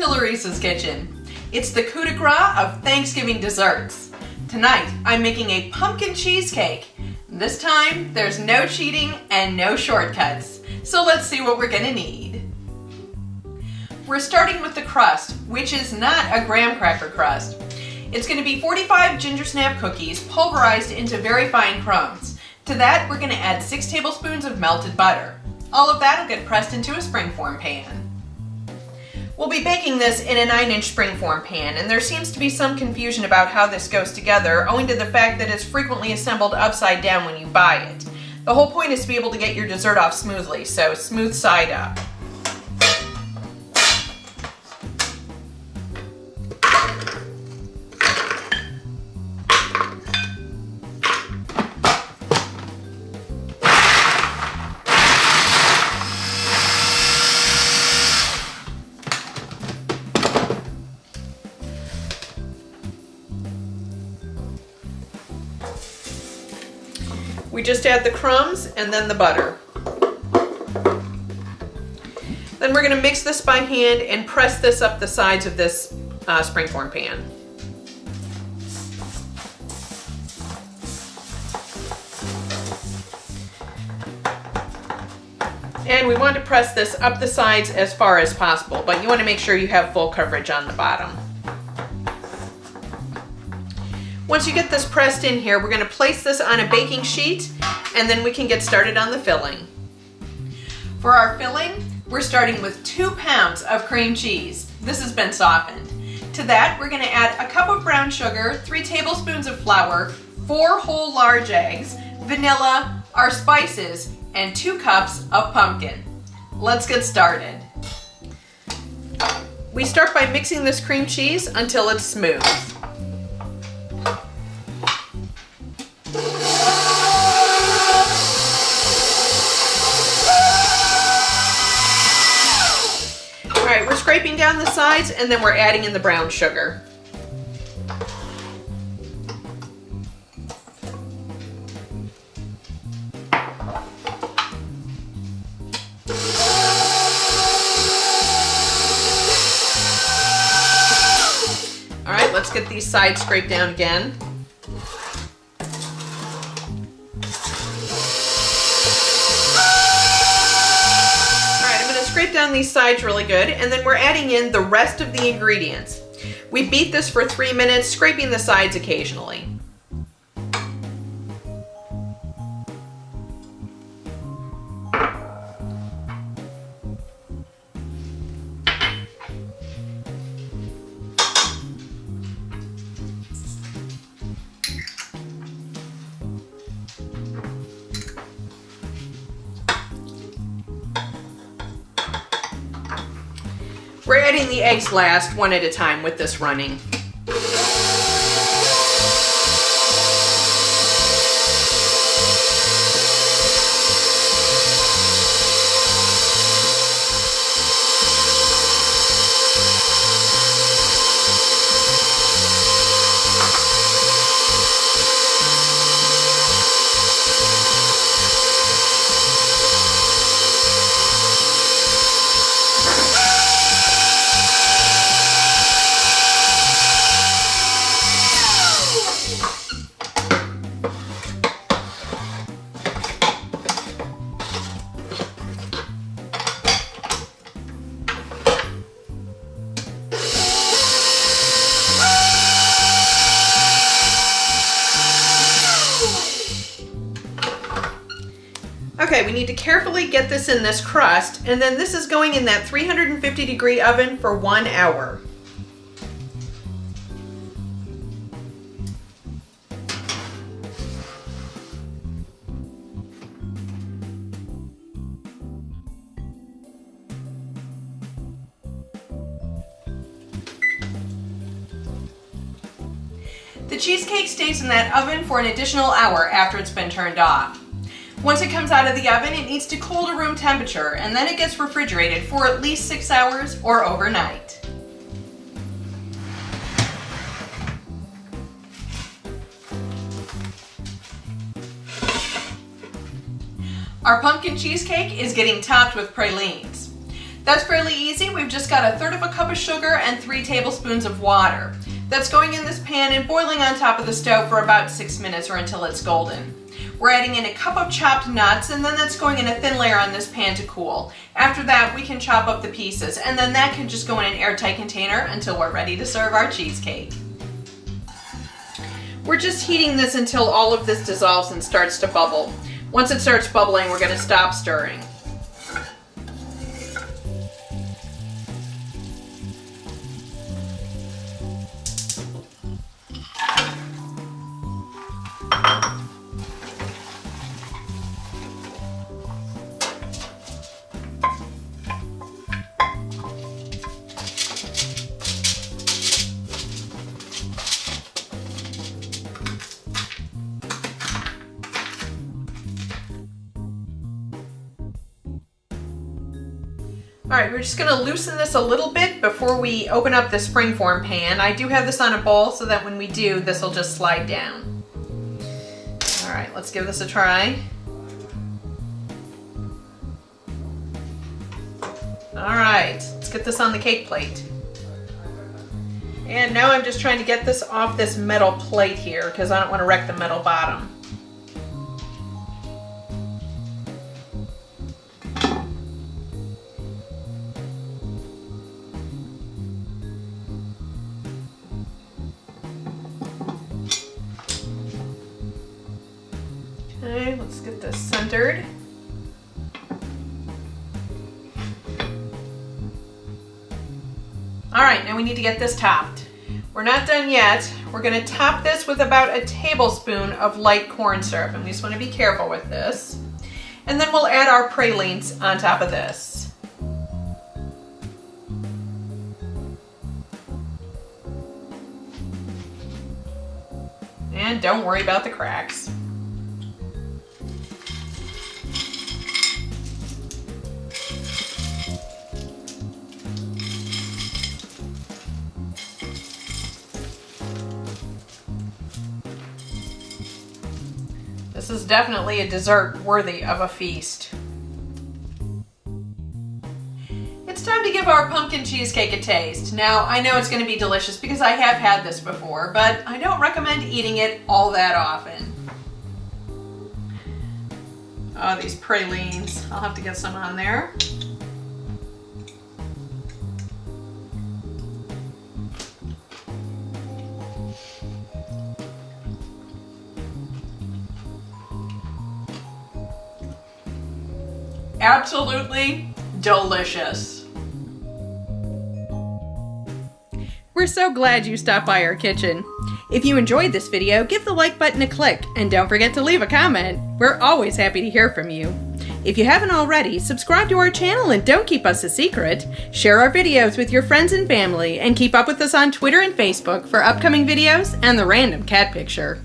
Pulverize's kitchen. It's the coup de grace of Thanksgiving desserts. Tonight, I'm making a pumpkin cheesecake. This time, there's no cheating and no shortcuts. So let's see what we're gonna need. We're starting with the crust, which is not a graham cracker crust. It's gonna be 45 gingersnap cookies pulverized into very fine crumbs. To that, we're gonna add 6 tablespoons of melted butter. All of that will get pressed into a springform pan. We'll be baking this in a 9-inch springform pan, and there seems to be some confusion about how this goes together, owing to the fact that it's frequently assembled upside down when you buy it. The whole point is to be able to get your dessert off smoothly, so smooth side up. We just add the crumbs and then the butter. Then we're going to mix this by hand and press this up the sides of this springform pan. And we want to press this up the sides as far as possible, but you want to make sure you have full coverage on the bottom. Once you get this pressed in here, we're going to place this on a baking sheet, and then we can get started on the filling. For our filling, we're starting with 2 pounds of cream cheese. This has been softened. To that, we're going to add a cup of brown sugar, 3 tablespoons of flour, 4 whole large eggs, vanilla, our spices, and 2 cups of pumpkin. Let's get started. We start by mixing this cream cheese until it's smooth. Alright, we're scraping down the sides and then we're adding in the brown sugar. Alright, let's get these sides scraped down again. Scrape down these sides really good, and then we're adding in the rest of the ingredients. We beat this for 3 minutes, scraping the sides occasionally. We're adding the eggs last, one at a time with this running. Okay, we need to carefully get this in this crust, and then this is going in that 350-degree oven for 1 hour. The cheesecake stays in that oven for an additional hour after it's been turned off. Once it comes out of the oven, it needs to cool to room temperature, and then it gets refrigerated for at least 6 hours or overnight. Our pumpkin cheesecake is getting topped with pralines. That's fairly easy. We've just got 1/3 cup of sugar and 3 tablespoons of water. That's going in this pan and boiling on top of the stove for about 6 minutes or until it's golden. We're adding in a cup of chopped nuts, and then that's going in a thin layer on this pan to cool. After that, we can chop up the pieces, and then that can just go in an airtight container until we're ready to serve our cheesecake. We're just heating this until all of this dissolves and starts to bubble. Once it starts bubbling, we're going to stop stirring. All right, we're just gonna loosen this a little bit before we open up the springform pan. I do have this on a bowl so that when we do, this will just slide down. All right, let's give this a try. All right, let's get this on the cake plate. And now I'm just trying to get this off this metal plate here because I don't want to wreck the metal bottom. Okay, let's get this centered. All right, now we need to get this topped. We're not done yet. We're gonna top this with about a tablespoon of light corn syrup, and we just wanna be careful with this. And then we'll add our pralines on top of this. And don't worry about the cracks. This is definitely a dessert worthy of a feast. It's time to give our pumpkin cheesecake a taste. Now, I know it's going to be delicious because I have had this before, but I don't recommend eating it all that often. Oh, these pralines. I'll have to get some on there. Absolutely delicious. We're so glad you stopped by our kitchen. If you enjoyed this video, give the like button a click and don't forget to leave a comment. We're always happy to hear from you. If you haven't already, subscribe to our channel and don't keep us a secret. Share our videos with your friends and family and keep up with us on Twitter and Facebook for upcoming videos and the random cat picture.